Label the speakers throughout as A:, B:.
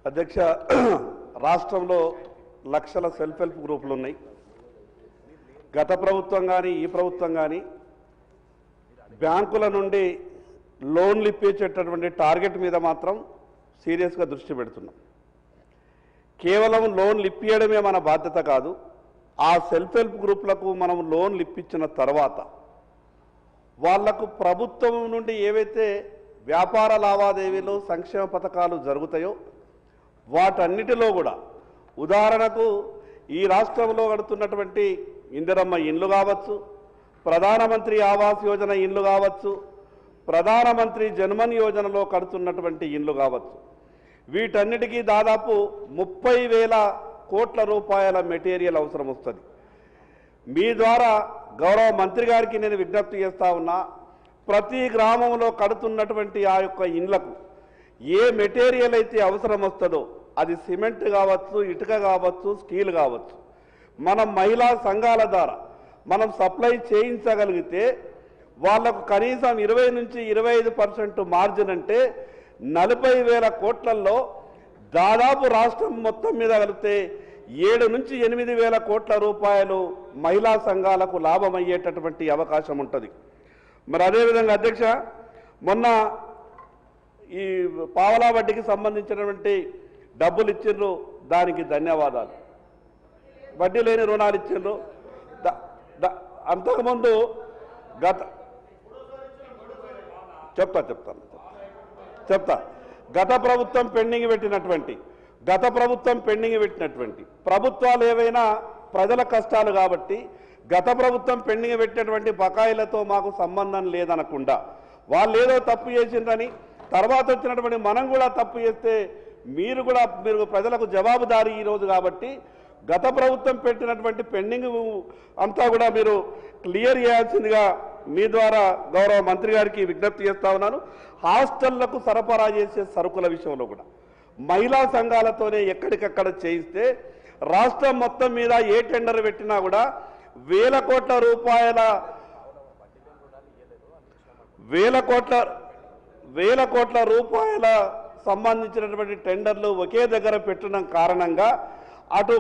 A: అధ్యక్ష, రాష్ట్రంలో లక్షల సెల్ఫ్ హెల్ప్ గ్రూపులు ఉన్నాయి. గత ప్రభుత్వం కానీ ఈ ప్రభుత్వం కానీ బ్యాంకుల నుండి లోన్లు ఇప్పించేటటువంటి టార్గెట్ మీద మాత్రం సీరియస్గా దృష్టి పెడుతున్నాం. కేవలం లోన్లు ఇప్పించడమే మన బాధ్యత కాదు. ఆ సెల్ఫ్ హెల్ప్ గ్రూపులకు మనం లోన్లు ఇప్పించిన తర్వాత వాళ్లకు ప్రభుత్వం నుండి ఏవైతే వ్యాపార లావాదేవీలు సంక్షేమ పథకాలు జరుగుతాయో వాటన్నిటిలో కూడా, ఉదాహరణకు ఈ రాష్ట్రంలో కడుతున్నటువంటి ఇందిరమ్మ ఇండ్లు కావచ్చు, ప్రధానమంత్రి ఆవాస్ యోజన ఇండ్లు కావచ్చు, ప్రధానమంత్రి జన్మన్ యోజనలో కడుతున్నటువంటి ఇండ్లు కావచ్చు, వీటన్నిటికీ దాదాపు 30,000 కోట్ల రూపాయల మెటీరియల్ అవసరం వస్తుంది. మీ ద్వారా గౌరవ మంత్రి గారికి నేను విజ్ఞప్తి చేస్తా ఉన్నా, ప్రతి గ్రామంలో కడుతున్నటువంటి ఆ యొక్క ఇండ్లకు ఏ మెటీరియల్ అయితే అవసరం వస్తుందో, అది సిమెంట్ కావచ్చు, ఇటుక కావచ్చు, స్టీల్ కావచ్చు, మనం మహిళా సంఘాల ద్వారా మనం సప్లై చేయించగలిగితే వాళ్లకు కనీసం 20 నుంచి 25% మార్జిన్ అంటే 40,000 కోట్లలో దాదాపు రాష్ట్రం మొత్తం మీద కలిపితే 7 నుంచి 8,000 కోట్ల రూపాయలు మహిళా సంఘాలకు లాభం అయ్యేటటువంటి అవకాశం ఉంటుంది. మరి అదేవిధంగా అధ్యక్ష, మొన్న ఈ పావలా వడ్డీకి సంబంధించినటువంటి డబ్బులు ఇచ్చిండ్రు, దానికి ధన్యవాదాలు. వడ్డీ లేని రుణాలు ఇచ్చిండ్రు. అంతకుముందు గత ప్రభుత్వం పెండింగ్ పెట్టినటువంటి ప్రభుత్వాలు ఏవైనా ప్రజల కష్టాలు కాబట్టి గత ప్రభుత్వం పెండింగ్ పెట్టినటువంటి బకాయిలతో మాకు సంబంధం లేదనకుండా, వాళ్ళు ఏదో తప్పు చేసిందని తర్వాత వచ్చినటువంటి మనం కూడా తప్పు చేస్తే మీరు ప్రజలకు జవాబుదారీ ఈరోజు. కాబట్టి గత ప్రభుత్వం పెట్టినటువంటి పెండింగ్ అంతా కూడా మీరు క్లియర్ చేయాల్సిందిగా మీ ద్వారా గౌరవ మంత్రి గారికి విజ్ఞప్తి చేస్తా ఉన్నాను. హాస్టళ్లకు సరఫరా చేసే సరుకుల విషయంలో కూడా మహిళా సంఘాలతోనే ఎక్కడికక్కడ చేయిస్తే రాష్ట్రం మొత్తం మీద ఏ టెండర్ పెట్టినా కూడా వేల కోట్ల రూపాయల సంబంధించినటువంటి టెండర్లు ఒకే దగ్గర పెట్టడం కారణంగా అటు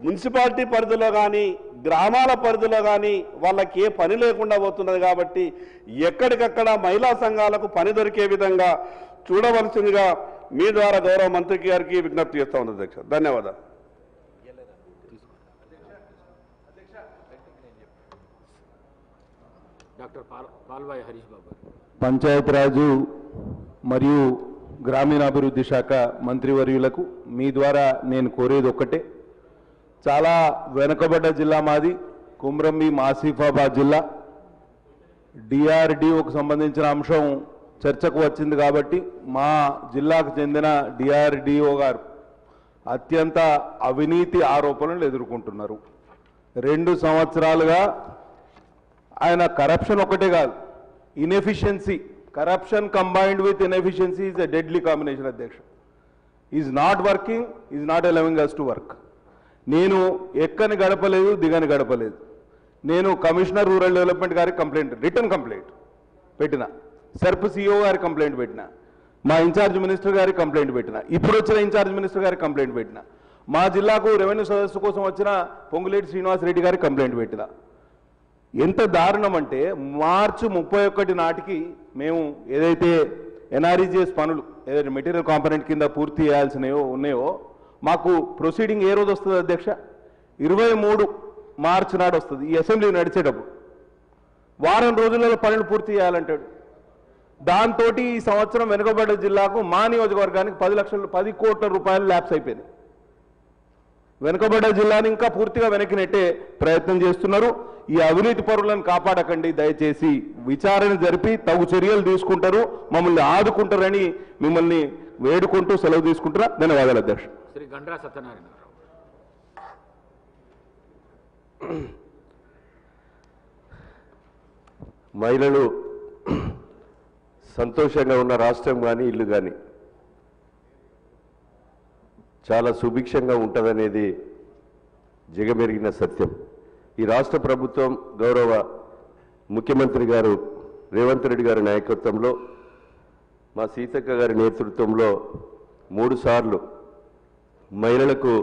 A: మున్సిపాలిటీ పరిధిలో కానీ గ్రామాల పరిధిలో కానీ వాళ్ళకి ఏ పని లేకుండా పోతున్నది. కాబట్టి ఎక్కడికక్కడ మహిళా సంఘాలకు పని దొరికే విధంగా చూడవలసిందిగా మీ ద్వారా గౌరవ మంత్రి గారికి విజ్ఞప్తి చేస్తా ఉంది అధ్యక్ష. ధన్యవాదాలు.
B: పంచాయతీరాజు మరియు గ్రామీణాభివృద్ధి శాఖ మంత్రివర్యులకు మీ ద్వారా నేను కోరేది ఒక్కటే, చాలా వెనుకబడ్డ జిల్లా మాది, కుమ్రంభీం ఆసిఫాబాద్ జిల్లా. డిఆర్డిఓకు సంబంధించిన అంశం చర్చకు వచ్చింది కాబట్టి మా జిల్లాకు చెందిన డిఆర్డిఓ గారు అత్యంత అవినీతి ఆరోపణలు ఎదుర్కొంటున్నారు. 2 సంవత్సరాలుగా ఆయన కరప్షన్ ఒకటే కాదు, inefficiency, corruption combined with inefficiency is a deadly combination అధ్యక్ష. Is not working, is not allowing us to work. నేను ఎక్కని గడపలేదు, దిగని గడపలేదు. నేను కమిషనర్ రూరల్ డెవలప్మెంట్ గారికి రిటర్న్ కంప్లైంట్ పెట్టిన, సెర్ప్ సిఇఓ గారికి కంప్లైంట్ పెట్టిన, మా ఇన్ఛార్జ్ మినిస్టర్ గారికి కంప్లైంట్ పెట్టిన, ఇప్పుడు వచ్చిన ఇన్ఛార్జ్ మినిస్టర్ గారికి కంప్లైంట్ పెట్టిన, మా జిల్లాకు రెవెన్యూ సదస్సు కోసం వచ్చిన పొంగులేటి శ్రీనివాసరెడ్డి గారికి కంప్లైంట్ పెట్టిన. ఎంత దారుణం అంటే మార్చి 31 నాటికి మేము ఏదైతే ఎన్ఆర్ఈజిఎస్ పనులు ఏదైతే మెటీరియల్ కాంపనెంట్ కింద పూర్తి చేయాల్సినవో ఉన్నాయో మాకు ప్రొసీడింగ్ ఏ రోజు వస్తుంది అధ్యక్ష? 23 మార్చి నాడు వస్తుంది. ఈ అసెంబ్లీ నడిచేటప్పుడు వారం రోజులలో పనులు పూర్తి చేయాలంటాడు. దాంతో ఈ సంవత్సరం వెనుకబడ్డ జిల్లాకు మా నియోజకవర్గానికి 10 కోట్ల రూపాయలు ల్యాప్స్ అయిపోయింది. వెనుకబడ్డ జిల్లాని ఇంకా పూర్తిగా వెనక్కి నెట్టే ప్రయత్నం చేస్తున్నారు. ఈ అవినీతి పరులను కాపాడకండి, దయచేసి విచారణ జరిపి తగు చర్యలు తీసుకుంటారు, మమ్మల్ని ఆదుకుంటారని మిమ్మల్ని వేడుకుంటూ సెలవు తీసుకుంటారా. ధన్యవాదాలు అధ్యక్ష.
C: శ్రీ గండ్రా సత్యనారాయణ.
D: మహిళలు సంతోషంగా ఉన్న రాష్ట్రం కానీ ఇల్లు కానీ చాలా సుభిక్షంగా ఉంటుందనేది జగమెరిగిన సత్యం. ఈ రాష్ట్ర ప్రభుత్వం గౌరవ ముఖ్యమంత్రి గారు రేవంత్ రెడ్డి గారి నాయకత్వంలో, మా సీతక్క గారి నేతృత్వంలో 3 సార్లు మహిళలకు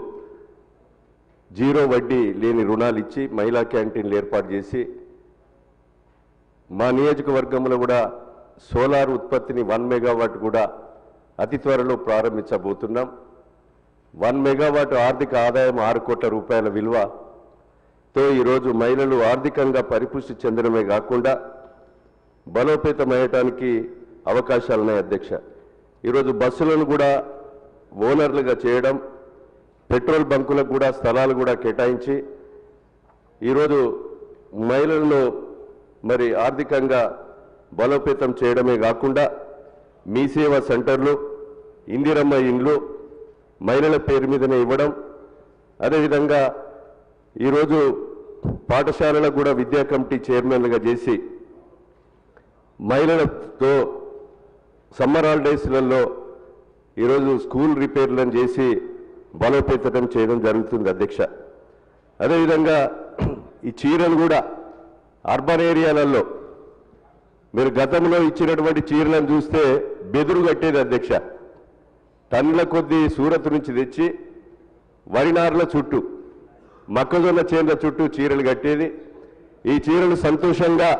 D: జీరో వడ్డీ లేని రుణాలు ఇచ్చి మహిళా క్యాంటీన్లు ఏర్పాటు చేసి మా నియోజకవర్గంలో కూడా సోలార్ ఉత్పత్తిని 1 మెగావాట్ కూడా అతి త్వరలో ప్రారంభించబోతున్నాం. 1 మెగావాట్ ఆర్థిక ఆదాయం 6 కోట్ల రూపాయల విలువతో ఈరోజు మహిళలు ఆర్థికంగా పరిపుష్టి చెందడమే కాకుండా బలోపేతమయ్యటానికి అవకాశాలున్నాయి అధ్యక్ష. ఈరోజు బస్సులను కూడా ఓనర్లుగా చేయడం, పెట్రోల్ బంకులకు కూడా స్థలాలు కూడా కేటాయించి ఈరోజు మహిళలను మరి ఆర్థికంగా బలోపేతం చేయడమే కాకుండా మీ సేవా సెంటర్లు, ఇందిరమ్మ ఇండ్లు మహిళల పేరు మీదనే ఇవ్వడం, అదేవిధంగా ఈరోజు పాఠశాలలకు కూడా విద్యా కమిటీ చైర్మన్లుగా చేసి మహిళలతో సమ్మర్ హాలిడేస్లలో ఈరోజు స్కూల్ రిపేర్లను చేసి బలోపేతం చేయడం జరుగుతుంది అధ్యక్ష. అదేవిధంగా ఈ చీరలు కూడా అర్బన్ ఏరియాలలో మీరు గతంలో ఇచ్చినటువంటి చీరలను చూస్తే బెదురు కట్టేది అధ్యక్ష. టన్నుల కొద్దీ సూరత్ నుంచి తెచ్చి వరినారుల చుట్టూ, మొక్కజొన్న చేనుల చుట్టూ చీరలు కట్టేది. ఈ చీరలు సంతోషంగా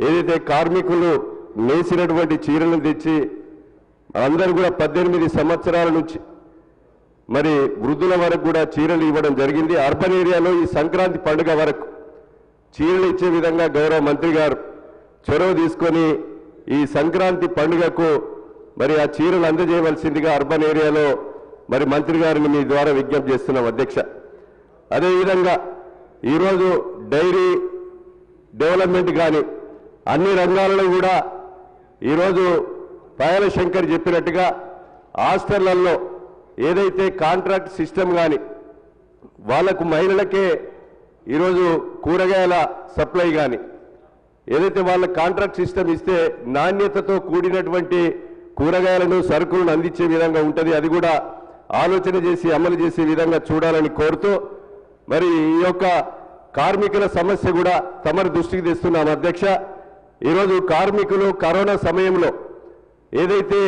D: ఏదైతే కార్మికులు నేసినటువంటి చీరలను తెచ్చి అందరూ కూడా 18 సంవత్సరాల నుంచి మరి వృద్ధుల వరకు కూడా చీరలు ఇవ్వడం జరిగింది. అర్బన్ ఏరియాలో ఈ సంక్రాంతి పండుగ వరకు చీరలు ఇచ్చే విధంగా గౌరవ మంత్రి గారు చొరవ తీసుకొని ఈ సంక్రాంతి పండుగకు మరి ఆ చీరలు అందజేయవలసిందిగా అర్బన్ ఏరియాలో మరి మంత్రి గారిని మీ ద్వారా విజ్ఞప్తి చేస్తున్నాం అధ్యక్ష. అదేవిధంగా ఈరోజు డైరీ డెవలప్మెంట్ కానీ అన్ని రంగాలలో కూడా ఈరోజు పాయల శంకర్ చెప్పినట్టుగా హాస్టళ్లలో ఏదైతే కాంట్రాక్ట్ సిస్టమ్ కానీ వాళ్లకు మహిళలకే ఈరోజు కూరగాయల సప్లై కానీ ఏదైతే వాళ్ళ కాంట్రాక్ట్ సిస్టమ్ ఇస్తే నాణ్యతతో కూడినటువంటి కూరగాయలను సరుకులను అందించే విధంగా ఉంటుంది. అది కూడా ఆలోచన చేసి అమలు చేసే విధంగా చూడాలని కోరుతూ మరి ఈ యొక్క కార్మికుల సమస్య కూడా తమరి దృష్టికి తెస్తున్నాం అధ్యక్ష. ఈరోజు కార్మికులు కరోనా సమయంలో ఏదైతే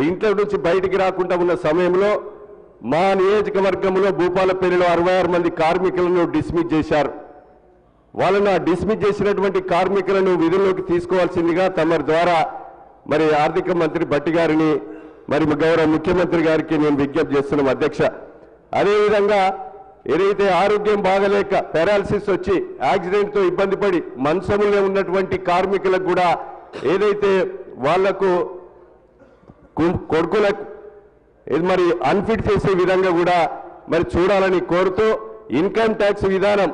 D: ఇంట్లో నుంచి బయటికి రాకుండా ఉన్న సమయంలో మా నియోజకవర్గంలో భూపాలపల్లిలో 66 మంది కార్మికులను డిస్మిస్ చేశారు. వాళ్ళను డిస్మిస్ చేసినటువంటి కార్మికులను విధుల్లోకి తీసుకోవాల్సిందిగా తమరి ద్వారా మరి ఆర్థిక మంత్రి భట్టి గారిని మరి గౌరవ ముఖ్యమంత్రి గారికి నేను విజ్ఞప్తి చేస్తున్నాం అధ్యక్ష. అదేవిధంగా ఏదైతే ఆరోగ్యం బాగలేక పారాలసిస్ వచ్చి యాక్సిడెంట్తో ఇబ్బంది పడి మంచంలో ఉన్నటువంటి కార్మికులకు కూడా ఏదైతే వాళ్లకు కొడుకులకు ఇది మరి అన్ఫిట్ చేసే విధంగా కూడా మరి చూడాలని కోరుతూ ఇన్కమ్ ట్యాక్స్ విధానం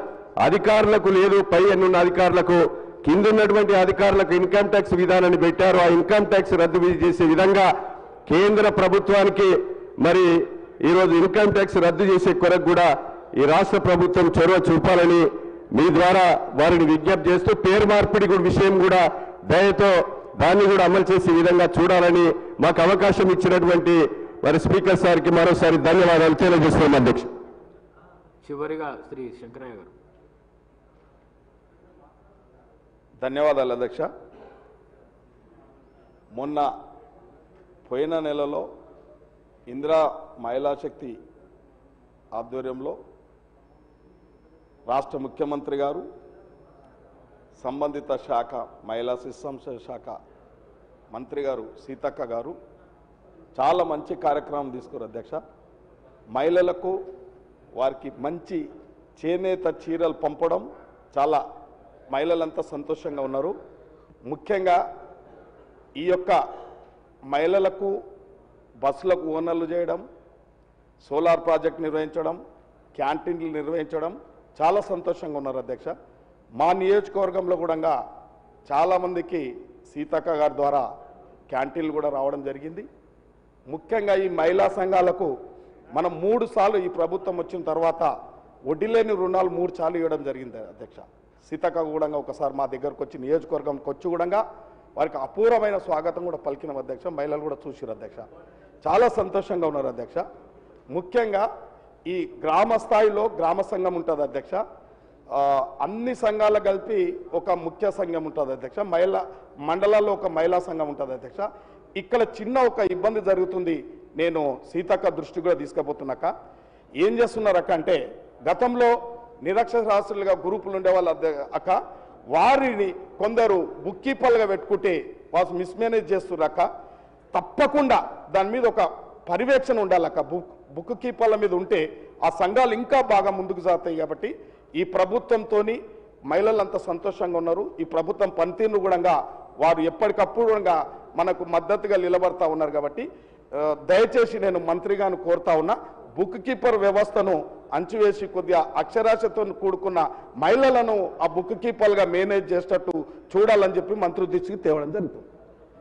D: అధికారులకు లేదు, పై ఉన్న అధికారులకు, కింద ఉన్నటువంటి అధికారులకు ఇన్కమ్ ట్యాక్స్ విధానాన్ని పెట్టారు. ఆ ఇన్కమ్ ట్యాక్స్ రద్దు చేసే విధంగా కేంద్ర ప్రభుత్వానికి మరి ఈరోజు ఇన్కమ్ ట్యాక్స్ రద్దు చేసే కొరకు కూడా ఈ రాష్ట్ర ప్రభుత్వం చొరవ చూపాలని మీ ద్వారా వారిని విజ్ఞప్తి చేస్తూ పేరు మార్పిడి విషయం కూడా దయతో దాన్ని కూడా అమలు చేసే విధంగా చూడాలని మాకు అవకాశం ఇచ్చినటువంటి మరి స్పీకర్ సార్కి మరోసారి ధన్యవాదాలు తెలియజేస్తున్నాం అధ్యక్ష.
C: చివరిగా శ్రీ శంకరయ్య గారు.
A: ధన్యవాదాలు అధ్యక్ష. మొన్న పోయిన నెలలో ఇందిరా మహిళా శక్తి ఆధ్వర్యంలో రాష్ట్ర ముఖ్యమంత్రి గారు, సంబంధిత శాఖ మహిళా శిశు సంక్షేమ శాఖ మంత్రి గారు సీతక్క గారు చాలా మంచి కార్యక్రమం తీసుకున్నారు అధ్యక్ష. మహిళలకు వారికి మంచి చేనేత చీరలు పంపడం, చాలా మహిళలంతా సంతోషంగా ఉన్నారు. ముఖ్యంగా ఈ యొక్క మహిళలకు బస్సులకు ఓనర్లు చేయడం, సోలార్ ప్రాజెక్ట్ నిర్వహించడం, క్యాంటీన్లు నిర్వహించడం చాలా సంతోషంగా ఉన్నారు అధ్యక్ష. మా నియోజకవర్గంలో కూడా చాలామందికి సీతక్క గారి ద్వారా క్యాంటీన్లు కూడా రావడం జరిగింది. ముఖ్యంగా ఈ మహిళా సంఘాలకు మనం 3 సార్లు ఈ ప్రభుత్వం వచ్చిన తర్వాత వడ్డీ లేని రుణాలు 3 సార్లు ఇవ్వడం జరిగింది అధ్యక్ష. సీతక్క కూడా ఒకసారి మా దగ్గరకు వచ్చి నియోజకవర్గంకి వచ్చి కూడా వారికి అపూర్వమైన స్వాగతం కూడా పలికిన అధ్యక్ష. మహిళలు కూడా చూసిరు అధ్యక్ష, చాలా సంతోషంగా ఉన్నారు అధ్యక్ష. ముఖ్యంగా ఈ గ్రామ స్థాయిలో గ్రామ సంఘం ఉంటుంది అధ్యక్ష. అన్ని సంఘాలు కలిపి ఒక ముఖ్య సంఘం ఉంటుంది అధ్యక్ష. మండలాల్లో ఒక మహిళా సంఘం ఉంటుంది అధ్యక్ష. ఇక్కడ చిన్న ఒక ఇబ్బంది జరుగుతుంది.
E: నేను సీతక్క దృష్టి కూడా తీసుకుపోతున్నాక ఏం చేస్తున్నారక్క అంటే గతంలో నిరక్షరాస్యులుగా గ్రూపులు ఉండేవాళ్ళు అక్క వారిని కొందరు బుక్ కీపర్లుగా పెట్టుకుంటే వాళ్ళు మిస్మేనేజ్ చేస్తున్నారక్క తప్పకుండా దాని మీద ఒక పర్యవేక్షణ ఉండాలక్క బుక్ కీపర్ల మీద ఉంటే ఆ సంఘాలు ఇంకా బాగా ముందుకు సాగుతాయి కాబట్టి ఈ ప్రభుత్వంతో మహిళలంతా సంతోషంగా ఉన్నారు ఈ ప్రభుత్వం పనితీరును కూడా వారు ఎప్పటికప్పుడు కూడా మనకు మద్దతుగా నిలబడతా ఉన్నారు కాబట్టి దయచేసి నేను మంత్రిగాను కోరుతా ఉన్నా బుక్ కీపర్ వ్యవస్థను అంచువేసి కొద్దిగా అక్షరాస్యతతో కూడుకున్న మహిళలను ఆ బుక్ కీపర్గా మేనేజ్ చేసేటట్టు చూడాలని చెప్పి మంత్రి దృష్టికి తేవడం జరుగుతుంది.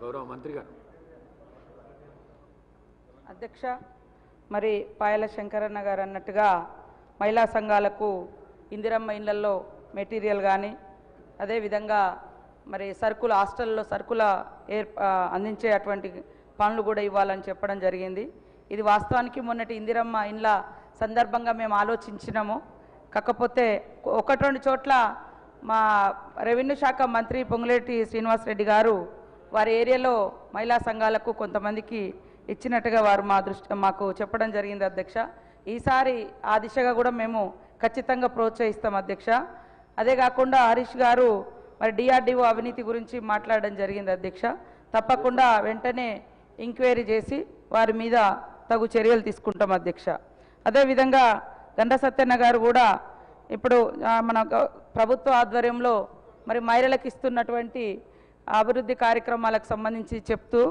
C: గౌరవ మంత్రి గారు.
F: అధ్యక్ష, మరి పాయల శంకరన్న గారు అన్నట్టుగా మహిళా సంఘాలకు ఇందిరమ్మ ఇళ్లలో మెటీరియల్ కానీ అదేవిధంగా మరి సరుకుల హాస్టల్లో సరుకుల అందించే అటువంటి పనులు కూడా ఇవ్వాలని చెప్పడం జరిగింది. ఇది వాస్తవానికి మొన్నటి ఇందిరమ్మ ఇండ్ల సందర్భంగా మేము ఆలోచించినాము. కాకపోతే ఒకటి రెండు చోట్ల మా రెవెన్యూ శాఖ మంత్రి పొంగులేటి శ్రీనివాసరెడ్డి గారు వారి ఏరియాలో మహిళా సంఘాలకు కొంతమందికి ఇచ్చినట్టుగా వారు మాకు చెప్పడం జరిగింది అధ్యక్ష. ఈసారి ఆ దిశగా కూడా మేము ఖచ్చితంగా ప్రోత్సహిస్తాం అధ్యక్ష. అదే కాకుండా హరీష్ గారు మరి డిఆర్డిఓ అవినీతి గురించి మాట్లాడడం జరిగింది అధ్యక్ష. తప్పకుండా వెంటనే ఎంక్వైరీ చేసి వారి మీద తగు చర్యలు తీసుకుంటాం అధ్యక్ష. అదేవిధంగా గండ సత్యన్న గారు కూడా ఇప్పుడు మన ప్రభుత్వ ఆధ్వర్యంలో మరి మహిళలకు ఇస్తున్నటువంటి అభివృద్ధి కార్యక్రమాలకు సంబంధించి చెప్తూ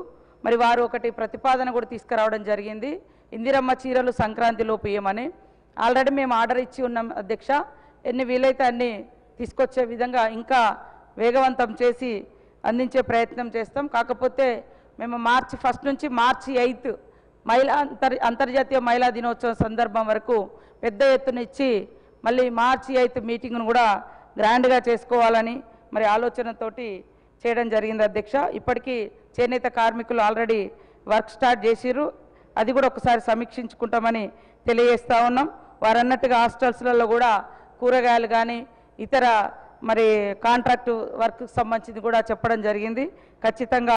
F: మరి వారు ఒకటి ప్రతిపాదన కూడా తీసుకురావడం జరిగింది. ఇందిరమ్మ చీరలు సంక్రాంతిలోపు ఇయ్యమని ఆల్రెడీ మేము ఆర్డర్ ఇచ్చి ఉన్నాం అధ్యక్ష. ఎన్ని వీలైతే అన్ని తీసుకొచ్చే విధంగా ఇంకా వేగవంతం చేసి అందించే ప్రయత్నం చేస్తాం. కాకపోతే మేము మార్చి 1 నుంచి మార్చి 8 అంతర్జాతీయ మహిళా దినోత్సవం సందర్భం వరకు పెద్ద ఎత్తున ఇచ్చి మళ్ళీ మార్చి 8 మీటింగ్ను కూడా గ్రాండ్గా చేసుకోవాలని మరి ఆలోచనతోటి చేయడం జరిగింది అధ్యక్ష. ఇప్పటికీ చేనేత కార్మికులు ఆల్రెడీ వర్క్ స్టార్ట్ చేసిర్రు. అది కూడా ఒకసారి సమీక్షించుకుంటామని తెలియజేస్తూ ఉన్నాం. వారు అన్నట్టుగా హాస్టల్స్లలో కూడా కూరగాయలు కానీ ఇతర మరి కాంట్రాక్టు వర్క్కి సంబంధించి కూడా చెప్పడం జరిగింది. ఖచ్చితంగా